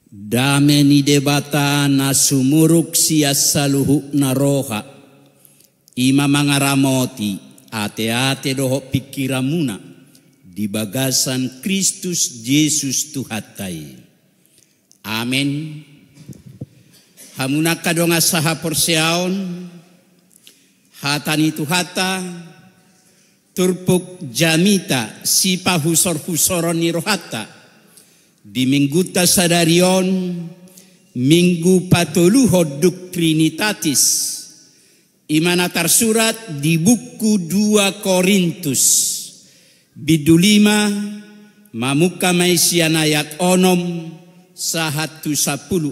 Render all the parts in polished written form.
Dame ni debata na sumuruk siya saluhu na roha. Ima mga ramoti ate-ate doho pikiramuna di bagasan Kristus Yesus Tuhatay. Amen. Hamuna kadonga saha porsiaon hatani Tuhata turpuk jamita sipa husor-husoron ni rohata. Di mingguta sadarion minggu patuluhod Trinitatis imana tersurat di buku 2 Korintus bidulima mamuka maisian ayat onom sahatu 10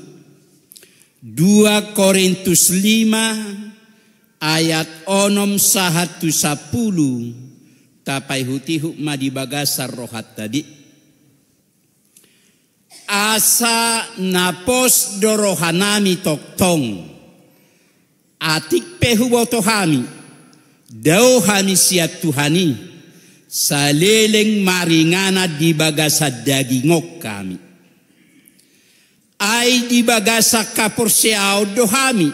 2 Korintus 5 ayat onom sahatu 10 tapai hutihu madibagasar rohat tadi. Asa napos dorohanami toktong atik pehuboto hami dau hami siat Tuhani saleleng maringana di bagasa dagingok kami ay di bagasa kaporseao dohami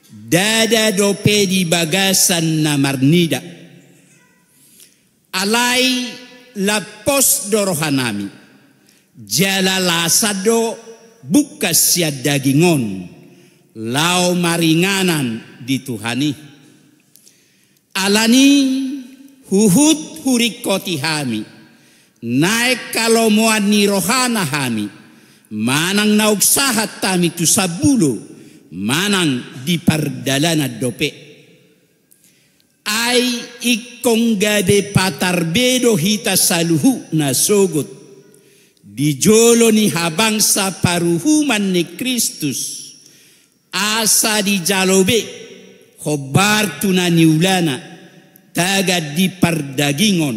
dada dope di bagasan namarnida alay lapos dorohanami jala lasado bukas siya dagingon lau maringanan di Tuhani alani huhut hurikoti hami naik kalomuan ni rohana hami manang naugsahat tami tu sabulo manang di pardalana dope ay ikong gabe patarbedo hita saluhu na sogot di jolo ni habang sa paruhuman ni Kristus asa di jalobe hobar tuna niulana taga di pardagingon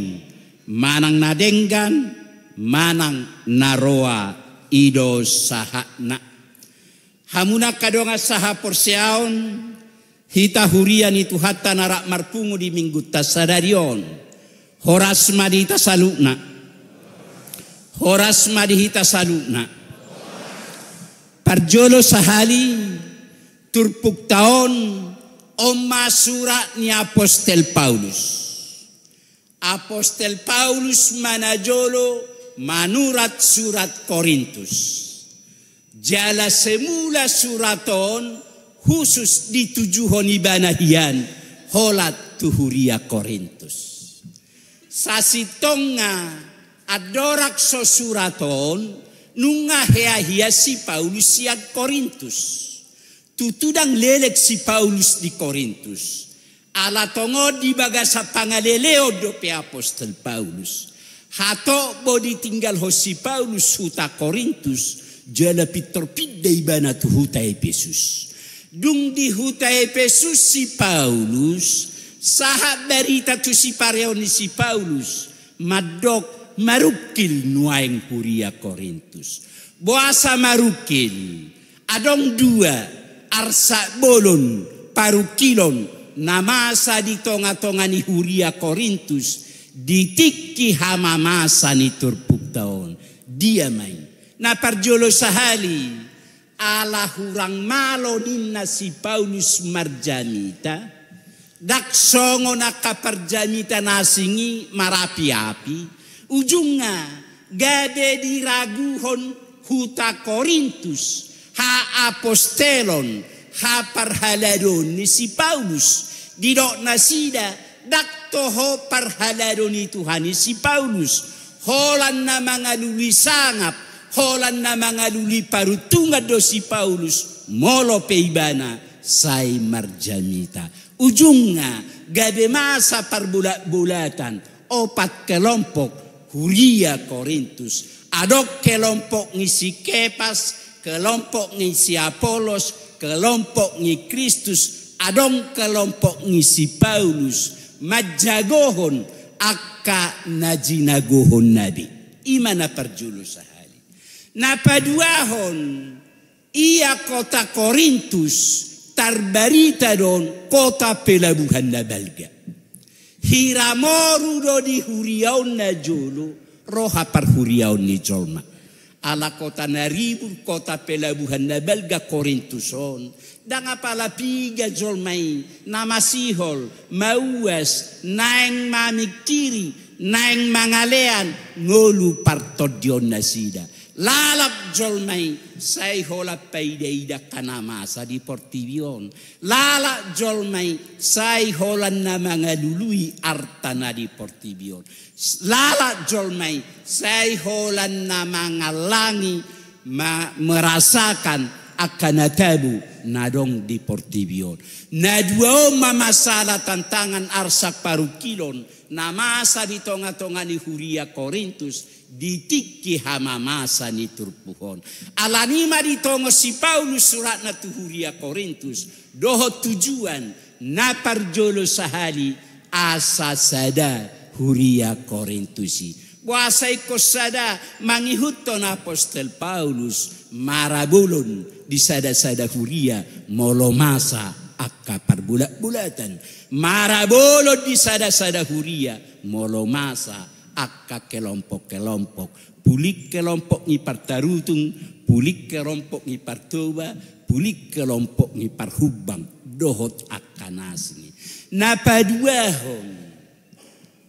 manang nadenggan manang naroa ido sahana hamuna kadonga saha porseaon hita hurian itu hatta narak marpungu di minggu tasadarion horas madita salukna horas madihita saluna parjolo sahali turpuk taon oma surat ni Apostel Paulus manajolo manurat surat Korintus jala semula suraton khusus ditujuhon ibanahian holat tuhuria Korintus sasitonga adorak sosuraton nunga hea si Paulus siag Korintus tutudang lelek si Paulus di Korintus ala tongo di bagasa pangaleleo dope Apostel Paulus hato bodi tinggal ho si Paulus huta Korintus jala pitor pidda ibana tu huta Efesus dung di huta Efesus si Paulus sahat berita tu si pareon si Paulus madok marukil nuaing puria Korintus boasa marukil adong dua arsa bolon parukilon namasa di tonga-tonga ni huria Korintus ditiki hama masa ni turpuk taon dia main na parjolo sahali ala hurang malo ninna si Paulus marjanita dak songo na kaparjanita nasingi marapi-api ujungnya gade diraguhon huta Korintus ha apostelon ha parhaladon ni si Paulus didok nasida dak toho parhaladon ni Tuhan ni si Paulus holan na mga luli sangap holan na mga luli parutunga do si Paulus molo peibana say marjamita ujungnya gade masa parbulat-bulatan 4 kelompok huria Korintus adok kelompok ngisi Kepas kelompok ngisi Apolos kelompok ngi Kristus adong kelompok ngisi Paulus majagohon akka najinagohon nabi imana parjulu sahali napaduahon ia kota Korintus tarbarita don kota pelabuhan na balga hiramoru do di huriaon na jolo roha par huriaon ni jolma ala kota naribur kota pelabuhan na belga Korintuson danga pala piga jolmai namasihol mauas naeng mamikiri naeng mangalean ngolu partodion nasida lalap jolmai sai hola paideida kanamasa di Portivion lala jolmai sai hola na mangalului artana di Portivion lala jolmai sai hola na mangalangi merasakan akan tabu nadong di Portivion na dua masalah tantangan arsak parukilon namasa di tonga-tonga ni Huria Korintus ditiki hamamasa ni turpuhon alanima di tongo si Paulus surat na Huria Korintus doho tujuan na parjolo sahali asa sada Huria Korintusi wasai kosada mangihuton apostol Paulus marabulun di sada-sada Huria molomasa akka parbulat-bulatan marabulun di sada-sada Huria molomasa akka kelompok-kelompok pulik kelompok ni partarutung pulik kelompok ni partoba pulik kelompok ni parhubang dohot akanasni napaduahon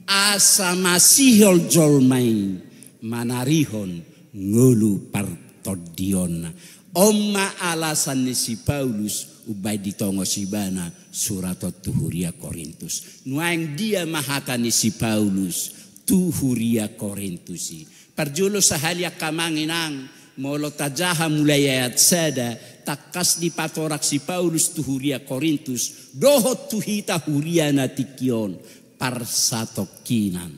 asa masihol jolmai manarihon ngulu partodion omma alasan ni si Paulus ubay ditongo si bana surat Huria Korintus nuang dia mahata ni si Paulus tu Huria Korintusi parjolo sahalia kamanginang molo tajaha mulai ayat sada takas di patorak si Paulus tu Huria Korintus dohot tu hita Huria natikion parsatokinan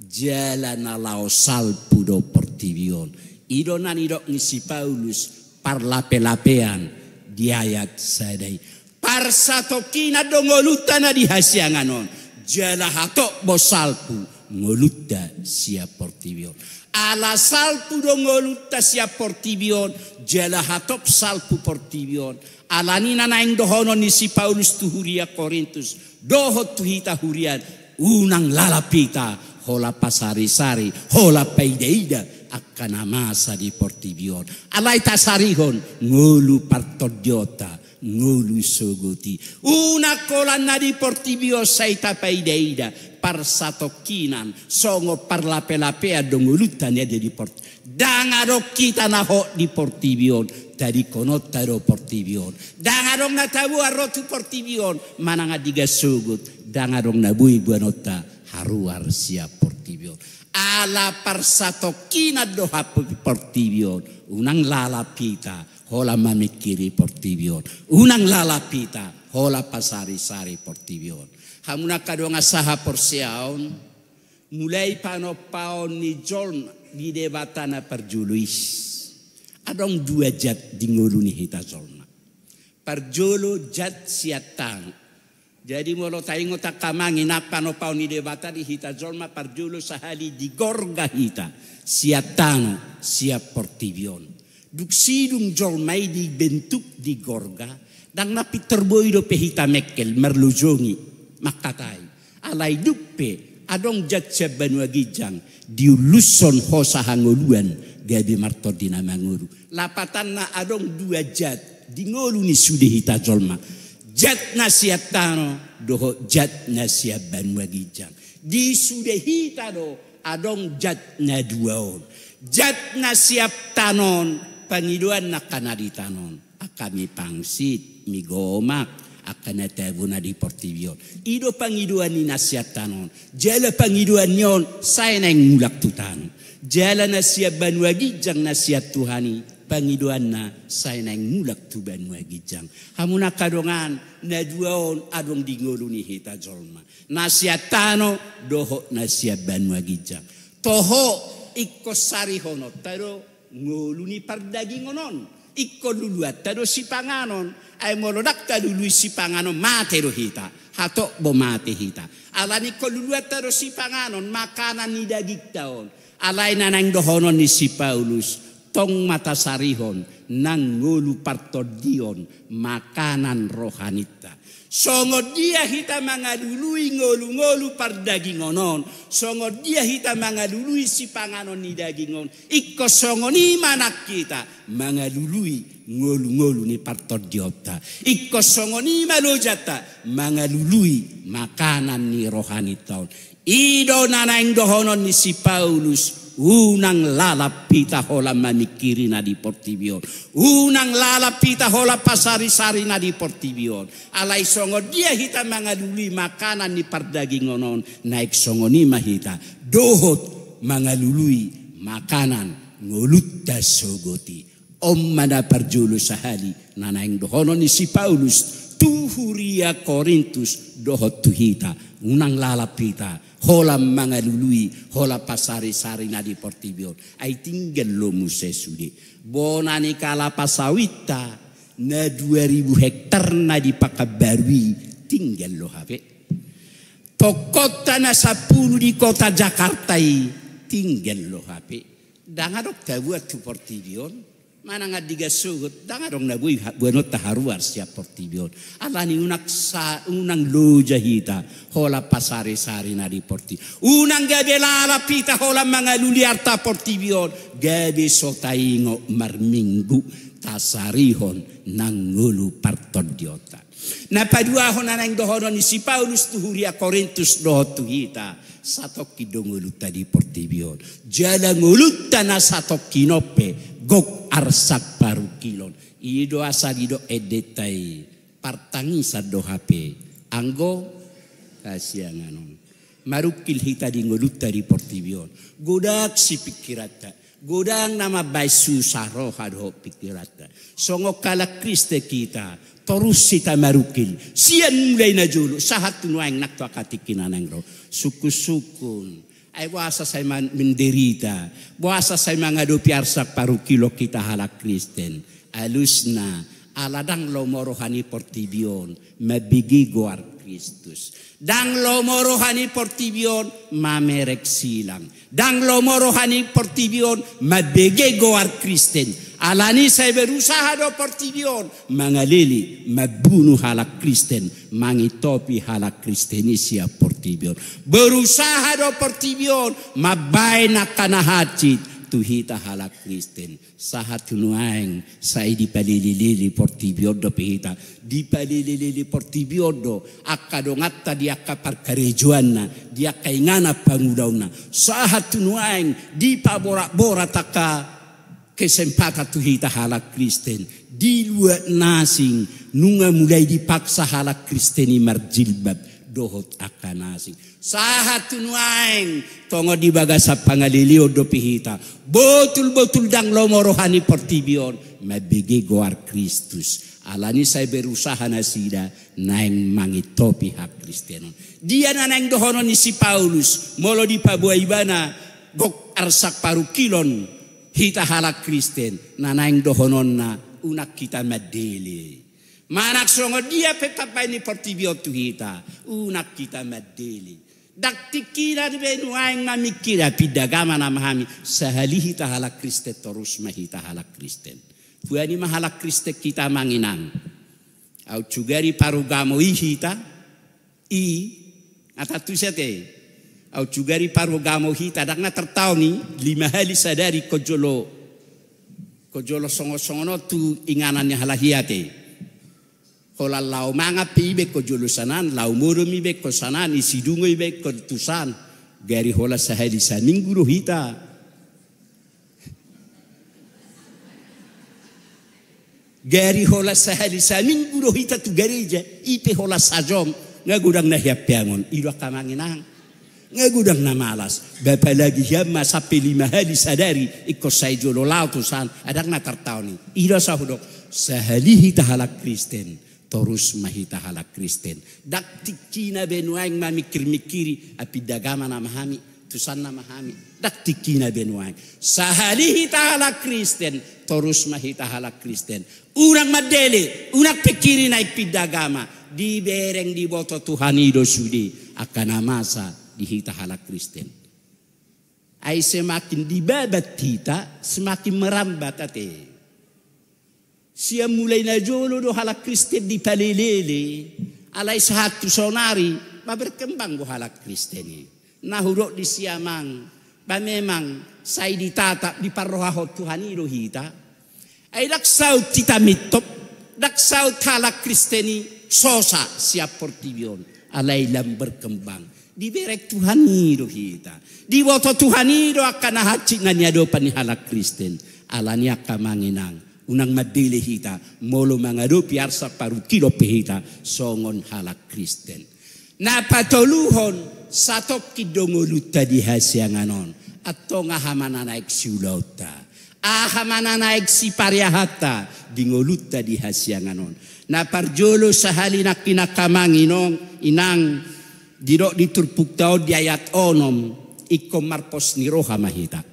jalan alao salpu do Portivion idonan idok ni si Paulus parlape-lapean di ayat sadai parsatokina dongolutana di hasianganon jala hatok bosalpu ngolutta sia Portivion ala salpu do ngolutta sia Portivion jala hatop salpu Portivion ala nina naing dohono ni si Paulus tu Huria Korintus dohot tu hita Hurian unang lalapita hola pasari-sari hola paideida akan amasa di Portivion alai tasarihon ngolu partodiota ngolu sogoti una colonna di Portivio saita paideida parsatokinan songo parlape-lapea dongolutan ya di Port dangarok kita naho di Portivion tadi konotta do Portivion dangarong natabu arrotu Portivion mananga diga sogut dangarong nabui buanotta haruar sia Portivion ala parsatokina do hapu Portivion unang lalapita hola mamikiri Portivion unang lalapita hola pasari-sari Portivion hamuna kadonga saha porsiaon mulai panopaon ni jolm di debatana perjuluis adong dua jat di nguluni hita jolma perjolo jat siatang jadi molo taingo takamangin apa no pau ni debata di hita jolma perjolo sahali di gorga hita siatano siap Portivion duk sidung jolmai di bentuk di gorga dan napi terboido pe hita mekkel merlujongi makatai alai duppe adong jat sebanua gijang diuluson hosa hangoluan gabi martodina manguru lapatan na adong dua jat di ngolu ni sude hita jolma jat nasiatano doho jat nasiat banua gijang di sude hita do adong jat na duaon jat nasiap tanon pangiduan na kanaditanon akami pangsit migomak akan tabuna di Portivion ido pangiduan ni nasiat tanon jala pangiduan nyon saya neng mulak tutan jala nasiat banua gijang nasiat Tuhani pangiduan na saya neng mulak tu banua gijang hamuna kadongan na duaon adong di ngoluni hita jolma nasiat tano doho nasiat banua gijang toho ikko sari hono taro ngoluni pardagi ngonon ikko luluat taro sipanganon ay molodak ta lului sipanganon mate ro hita hatok bo mate hita alani ko luluat taro sipanganon makanan ni dagik taon alay nanang dohonon ni si Paulus tong mata sarihon nang ngulu partodion makanan rohanita. Songo dia hita mangalului ngolu-ngolu par dagingonon. Songo dia hita mangalului si panganon ni dagingon. Iko songo ni manak kita mangalului ngolu-ngolu ni partodiota. Iko songo ni malojata mangalului makanan ni rohanita. Ido nanaing dohonon ni si Paulus. Unang lalapita hola mamikiri na di Portibion. Unang lalapita hola pasari-sari na di Portibion. Alay songo dia hita mangalului makanan ni pardagingonon. Naik songo ni mahita. Dohot mangalului makanan ngolutta sogoti. Om mana parjulu sahali. Nanaing dohonon ni si Paulus. Tuhuria Korintus dohot tuhita. Unang lalapita. Hola mangalului, hola pasari-sari na di Portibion. Ay tinggal lo musesudi. Bonani kala pasawita na 2000 hektar na di Pakabarui. Tinggal lo hape. Tokota na 10 di kota Jakarta tinggal lo hape. Dangadok tabuat tu Portibion. Mana nga diga sugot, dangadong nabuy buenot taharuar siya Portibion. Alani unang loja hita, hola pasari-sari na di Portibion. Unang gabi lalapita hola mga luliarta Portibion. Gabi sotaingo marminggu tasarihon nang ngulu partodiota. Napaduahon na nang dohonon ni si Paulus tuhuria Korintus dohot tuhita. Satok kidonguluta di Portibion. Jala nguluta na satok kinope. Gok arsak paru kilon. Ido asalido edetai. Partangi sa dohape. Anggo kasianganon. Marukil hita di nguluta di Portibion. Godak si pikirata. Godang nama baisu saroha doho pikirata. Songo kala Kriste kita. Terus kita marukil. Sian mulai na julu. Sahat tunuang nakto akatikinan ang ro. Suku-sukun. Ay wasa sa menderita. Wasa sa mengadupi arsak paru kilo kita halak Kristen. Alus na. Aladang lomorohani Portibion. Mabigi goar Kristus. Dang lomorohani Portibion. Mamerek silang. Dang lomorohani Portibion. Mabigi goar Kristen. Alani saya berusaha do Portibion. Mangalili. Mabunuh halak Kristen. Mangitopi halak Kristenisia Portibion. Berusaha do Portibion. Mabay na kanahacit. Tuhita halak Kristen. Sahat tunuang. Saya di palilili Portibion do pihita. Di palilili Portibion do. Akka dongata di akka parkarejuan na. Di akka ingana pangudawna. Sahat tunuang. Di pabora-bora taka. Kesempatan tuhita halak Kristen. Di luar nasing. Nunga mulai dipaksa halak Kristeni marjilbab. Dohot akan nasing. Sahat tunuang. Tongo di bagasa pangalilio do pihita. Betul-betul dang lomorohani Portibion. Mabigi goar Kristus. Alani saya berusaha nasida. Naing mangitopi hak Kristen. Dia naing dohono ni si Paulus. Molo di pabuaibana. Gok arsak paru kilon. Hita halak Kristen. Nanaing dohonon na. Unak kita madeli. Manak songo dia petapay ni Portibion tu hita. Unak kita madeli. Daktikira di benuaing mamikira. Pidagama na mahami. Sahali hita halak Kristen. Terus mahita halak Kristen. Puani mahalak Kristen kita manginang. Au cugari parugamo hita. Atatu sete. Au cugari parugamo hita. Dak na tertau ni. 5 hali sadari kojolo. Kojolo songo-songono tu inganannya halahiate. Kola lau manga pibe kojolo sanan. Lau moro mibe ko sanan. Isi dungo ibe ko tusan. Gari hola sahali sa minggu hita. Gari hola sahali sa minggu hita tu gereja. Ipe hola sajom. Ngagudang na hiapiangon. Iro kamanginang. Ngagudang na malas. Bapa lagi hiyama sampai 5 hari sadari. Iko say jolo lautusan. Adang na tartao ni. Iro sahudok. Sahalihi tahalak Kristen. Terus mahita halak Kristen. Daktik kina benuang mamikir-mikiri. Api dagama na mahami. Tusan na mahami. Daktik kina benuang. Sahalihi tahalak Kristen. Terus mahita halak Kristen. Unang madele. Unang pikiri na ipidagama. Di bereng di boto Tuhan ido sudi. Akan amasa. Dihita halak Kristen. Ay semakin dibabat kita, semakin merambat ate. Siya mulai na jolo do halak Kristen di palilili, alay sa hatu sonari, maberkembang go halak Kristeni. Nahurok di siamang, memang say ditatap di parrohahot Tuhan ilo hita. Ay laksaw tita mitop, laksaw halak Kristeni, sosa siap portibion, alay lam berkembang. Diberek Tuhan ilo hita. Di woto Tuhan ilo akan hacik na niya do panihalak Kristen. Alanya kamanginang. Unang madili hita. Molo mga do piarsa paru kilo pehita. Songon halak Kristen. Napatoluhon satop kidongoluta di hasyanganon. At to nga hamananaik siulauta. Hamananaik si pariahata. Dingoluta di hasyanganon. Naparjolo sa halinak kinakamanginong inang dirok diturpuk tao di ayat onom iko marpos ni roha mahita.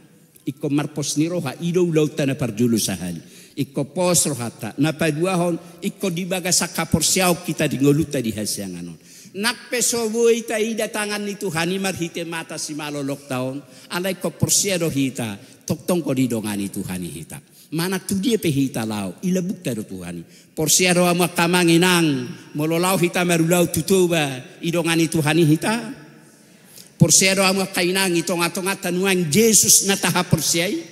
Iko marpos ni roha ido lauta na parjulu sahali. Iko pos rohata na paduahon iko dibaga sa kaporsiaw kita dingoluta di hasyanganon. Nakpesoboy ta ida tangan ni Tuhan marhite mata si malolok taon alay ko porsiado hita toktong ko didongani Tuhan hita. Manak tu dia pehita lau ilabuk tado Tuhani. Porsiaro amo kamanginang mololau hita marulau tutuba idongani Tuhani hita. Porsiaro amo kainang itonga-tonga tanuang Jesus na taha porsiai.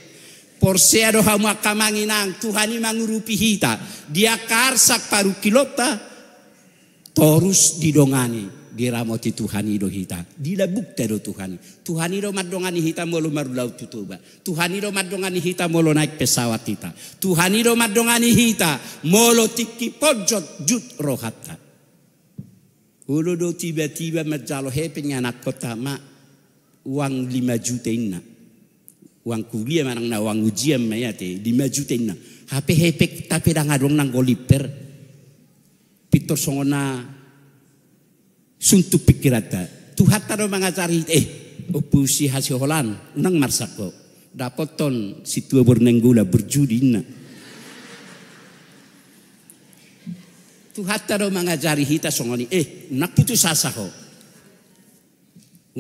Porsiaro amo kamanginang Tuhani mangurupi hita. Dia karsak paru kilota torus didongani diramoti Tuhan ido hita. Dilabuk tado Tuhan. Tuhan ido madongani hita molo marulau tutuba. Tuhan ido madongani hita molo naik pesawat hita. Tuhan ido madongani hita molo tiki pojot jut rohata. Ulo do tiba-tiba majalo hepenya anak kota ma uang 5 juta inna. Uang kuliah manang na uang ujian mayate 5 juta inna. HP hepek tapi dah ngadong nang goliper. Pitor songona suntuk pikirata Tuhan taro mangajari opusi hasil holan nang marsako dapoton si tua bernenggula berjudi na Tuhan taro mangajari hita songoni nak putus asa ho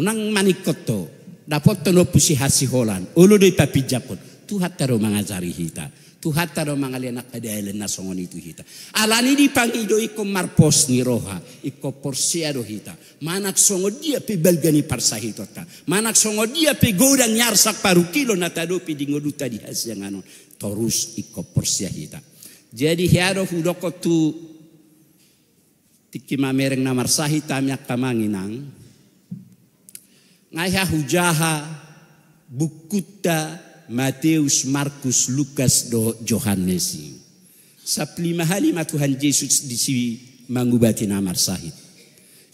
unang manikoto dapoton opusi hasil holan ulo doi papi japon Tuhan taro mangajari hita Tuhan taro mangalianak adaelen na songon itu hita. Alani di pangido iko marpos ni roha, iko porsiado hita. Manak songo dia pe belgani parsahito ta. Manak songo dia pe godang nyarsak paru kilo na tadopi di ngoduta di hasyanganon. Torus iko porsia hita. Jadi hiaro hudoko tu tiki mamereng na marsahita miak kamanginang. Ngaya hujaha bukuta Matius, Markus, Lukas, do Yohanes. Saplima hali Tuhan Yesus disi mangubati namar sahid.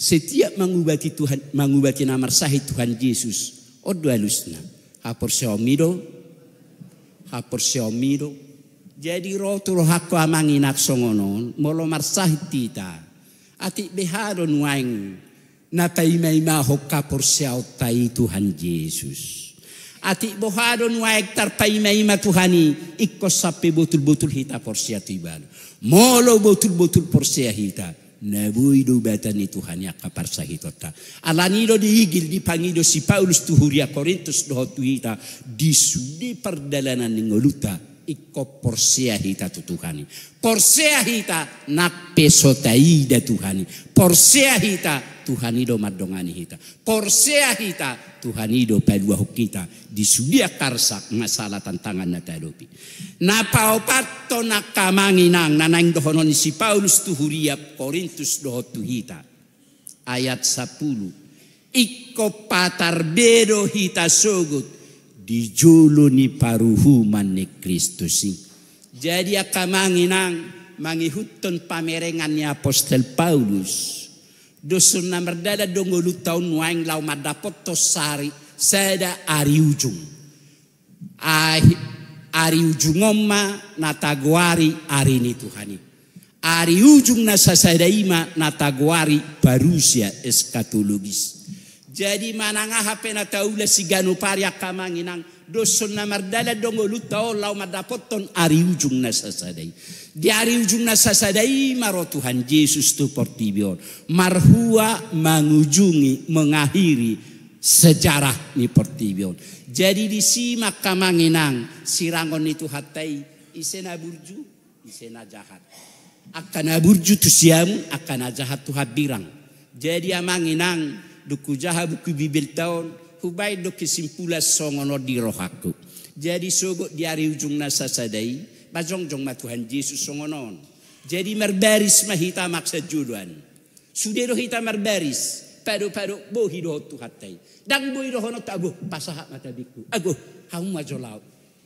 Setiap mangubati namar sahid Tuhan Yesus. Odo alusna. Hapor seomido. Jadi rotur hakko amanginak songonon. Molo marsahid tita. Ati behadon waing. Napaimay mahok kapor seautai Tuhan Yesus. Ati bohadon waek tarpaimai Tuhani ikko sapi betul-betul hita porsia tibal. Molo betul-betul porsia hita. Nabuido batani Tuhan ya kapar sahitota. Alanido diigil dipangido si Paulus tuhuria Korintus dohotu hita disudi perdalanan ningoluta ikko porsia hita tu Tuhani. Porsia hita nak pesotaida Tuhani. Porsia hita Tuhanido madongani hita. Porsia hita Tuhanido palua hukita disudia karsak masalah tantangan na tadopi. Napaopato nakamanginang nanang dohonon si Paulus tuhuria Korintus dohotu hita. Ayat 10. Iko patarbedo hita sogut di julu ni paruhuman ni Kristusi. Jadi akamanginang mangihuton pamerengannya Apostel Paulus. Dosun na merdada dongolu taun waing lau madapot to sari sada ari ujung. Ari ujung omma natagwari ari ni Tuhani. Ari ujung na sasadaima natagwari parusia eskatologis. Jadi mananga hape na taula sigano paria kamanginang dosun na merdada dongolu taun lau madapot ton ari ujung na sasadai. Di hari ujung nasasadai maro Tuhan Yesus tu portibion. Marhua mengunjungi mengakhiri sejarah ni Portibion. Jadi di simak kamanginang sirangon itu hatai isena burju isena jahat. Akana burju tu siamu akana jahat tu habirang. Jadi amanginang duku jahat buku bibil tahun hubai do kesimpulan songono di rohaku. Jadi sogo di hari ujung nasa sadai bajong-jong ma Tuhan Yesus songonon. Jadi merbaris mahita maksa juduan. Sudah hita merbaris. Pado bo hido tu hatai. Dang bo hido hono tago pasaha mata biku. Ago hamu majolau.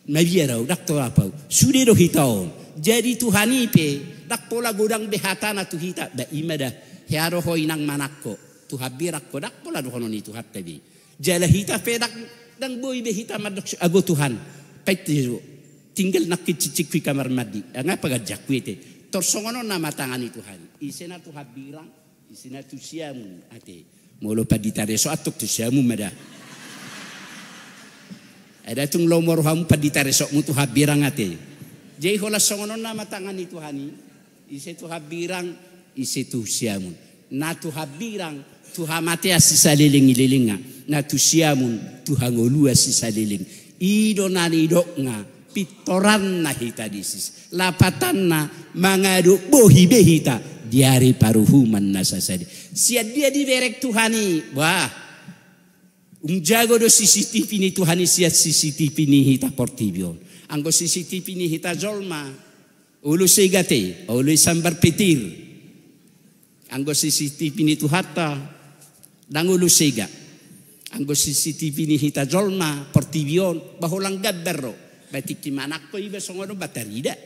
Nabiarau dak to apa. Sudah hitao. Jadi Tuhan ipe dak pola godang behatana tu hita da imada. Hiaro ho inang manakko. Tu habirak ko dak pola do hono ni tu hatai. Jala hita pe dak dang bo ibe hita madok ago Tuhan. Paitiro. Tinggal nak cicik fi kamar mandi. Ngapa gajak kuite. Torsongono nama tangani Tuhan. Isena tu habirang. Isina tu siamu ate molo paditare so atuk tu siamu mada ada tung lomor hamu paditare so mutu habirang ate jei hola songono nama tangan itu hani ise tu habirang ise tu siamu na tu habirang tu hamate asisa liling na tu siamu tu hangolua sisa liling ido nani doknga pitoran na hita disis lapatan na mangadu bohi behita diari paruhuman nasasadi. Siap dia diverek Tuhani. Wah. Jago do CCTV ni Tuhani siap CCTV ni hita Portibion. Anggo CCTV ni hita Zolma. Ulu segate. Ulu sambar petir. Anggo CCTV ni Tuhata. Dang ulu sega. Anggo CCTV ni hita Zolma. Portibion. Baholang gabbero. Batik kimanak ko iba songono batarida.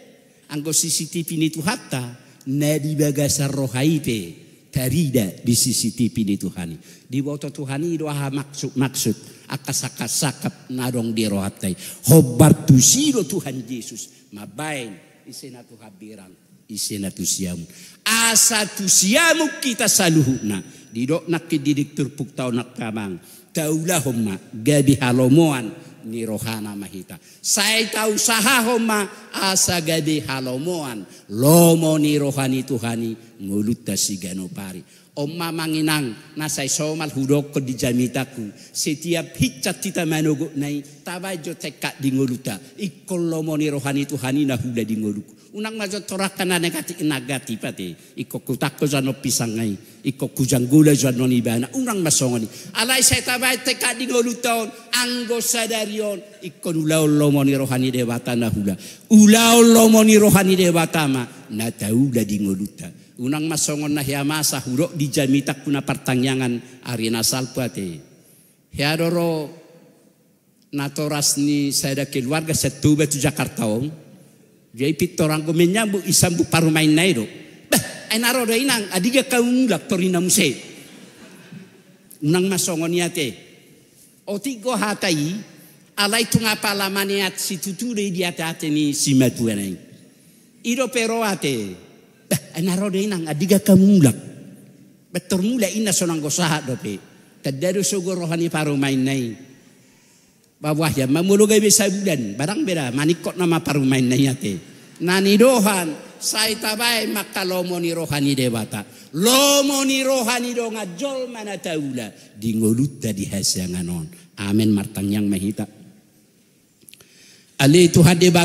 Anggo CCTV ni Tuhata. Nadi bagasar rohaipe tarida di CCTV di Tuhani di bawah Tuhani doa maksud akas-akasakap nadong di rohatai hobar tu siro Tuhan Yesus mabain isena tu habirang isena tu siamu asa tu siamu kita saluhuna di dok nak direktur puktau nak kamang taulahumma gabi halomoan ni rohana mahita. Saya tahu sahahoma asa gade halomoan lomo ni rohani Tuhani nguluta sigano pari. Omma manginang nasay somal hudok ko di jamitaku setiap hicat kita manogo nai tabajo teka di nguluta ikol lomo ni rohani Tuhani na hula di nguluku. Unang majo torakan na negati inagati pati iko kutako jano pisangai iko kujanggula jano nibana unang masongoni alay saya tabay teka di nguluton anggo sadarion iko ulaw lomo ni rohani dewata na hula ulaw lomo ni rohani dewata ma na taula di nguluta unang masongon na hiamasa hurok di jamitak kuna pertangyangan arena salpate hiadoro natoras ni saya keluarga setuba tu Jakarta om jadi pitorang ko menyambu isambu parumain nairo. Bah, ay naro da inang adiga kaungulak torina muse. Unang masongon yate. O tigo hatai alay tunga palamani at si tuture di ate ni si matuanay. Iro pero ate. Bah, ay naro da inang adiga kaungulak. Betor mula ina sonang gosahat dope. Tadaro sogorohani parumain nai. Bawahya mamulugay bisa bulan barang beda manikot nama parumain na yate nani dohan say tabay makalomo ni rohani dewata lomo ni rohani do ngajol mana taula di ngoluta di hasyanganon amen martang yang mahita ali Tuhan debata